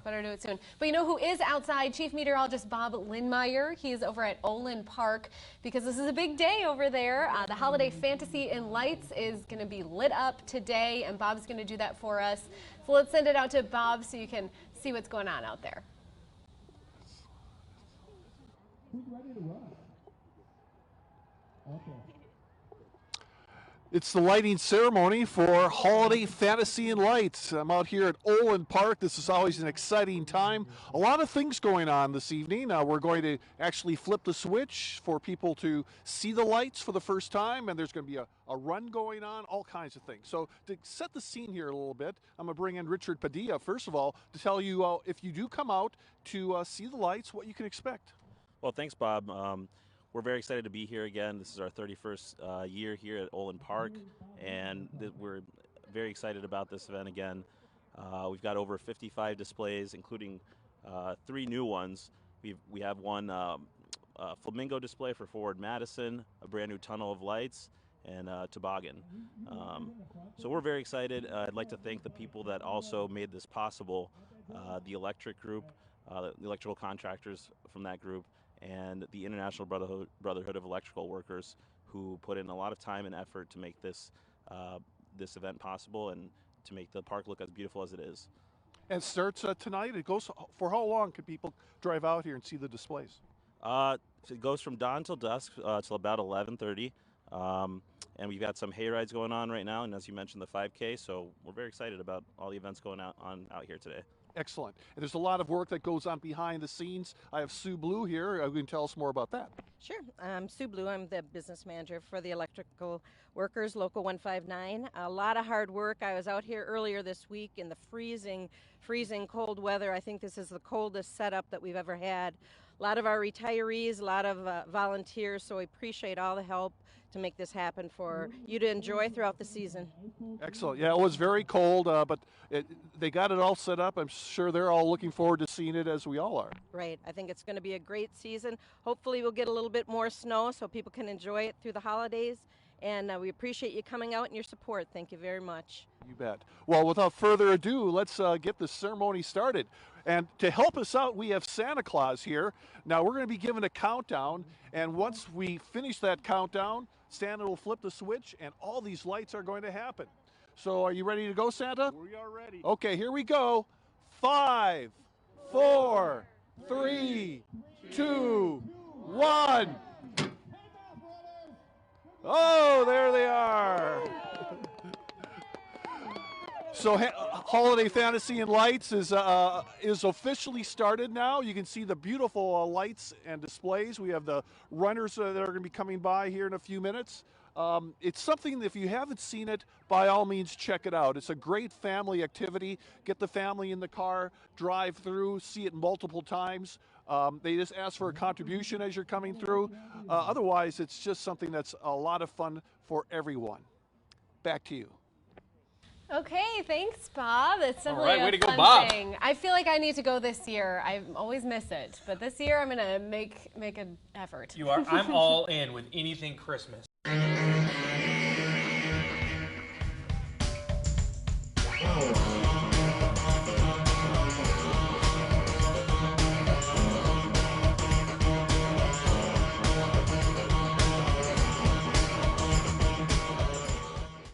better do it soon. But you know who is outside? Chief Meteorologist Bob Lindmeyer. He's over at Olin Park because this is a big day over there. The holiday fantasy and lights is going to be lit up today, and Bob's going to do that for us. So let's send it out to Bob so you can see what's going on out there. Who's ready to run? Okay. It's the lighting ceremony for Holiday Fantasy and Lights. I'm out here at Olin Park. This is always an exciting time. A lot of things going on this evening. We're going to actually flip the switch for people to see the lights for the first time, and there's going to be a run going on, all kinds of things. So to set the scene here a little bit, I'm going to bring in Richard Padilla, first of all, to tell you if you do come out to see the lights, what you can expect. Well, thanks, Bob. We're very excited to be here again. This is our 31st year here at Olin Park, and we're very excited about this event again. We've got over 55 displays, including 3 new ones. We have one flamingo display for Forward Madison, a brand new tunnel of lights, and toboggan. So we're very excited. I'd like to thank the people that also made this possible, the electric group, the electrical contractors from that group, and the International Brotherhood of Electrical Workers, who put in a lot of time and effort to make this this event possible and to make the park look as beautiful as it is. And starts tonight. It goes for how long can people drive out here and see the displays? It goes from dawn till dusk till about 11:30, and we've got some hay rides going on right now, and as you mentioned, the 5K. So we're very excited about all the events going out here today. Excellent. And there's a lot of work that goes on behind the scenes. I have Sue Blue here. You can tell us more about that. Sure. I'm Sue Blue. I'm the business manager for the Electrical Workers, Local 159. A lot of hard work. I was out here earlier this week in the freezing cold weather. I think this is the coldest setup that we've ever had. A lot of our retirees, a lot of volunteers, so we appreciate all the help to make this happen for you to enjoy throughout the season. Excellent. Yeah, it was very cold, but they got it all set up. I'm sure they're all looking forward to seeing it, as we all are. Right. I think it's going to be a great season. Hopefully we'll get a little bit more snow so people can enjoy it through the holidays. And we appreciate you coming out and your support. Thank you very much. You bet. Well, without further ado, let's get the ceremony started. And to help us out, we have Santa Claus here. Now, we're going to be given a countdown, and once we finish that countdown, Santa will flip the switch, and all these lights are going to happen. So are you ready to go, Santa? We are ready. Okay, here we go. 5, 4, 3, 2, 1. Oh, there they are. So Holiday Fantasy and Lights is officially started now. You can see the beautiful lights and displays. We have the runners that are going to be coming by here in a few minutes. It's something that if you haven't seen it, by all means check it out. It's a great family activity. Get the family in the car, drive through, see it multiple times. They just ask for a contribution as you're coming through. Otherwise, it's just something that's a lot of fun for everyone. Back to you. Okay, thanks, Bob. It's definitely All right, way to a go, fun Bob. thing. I feel like I need to go this year. I always miss it, but this year I'm gonna make an effort. You are. I'm all in with anything Christmas. Oh.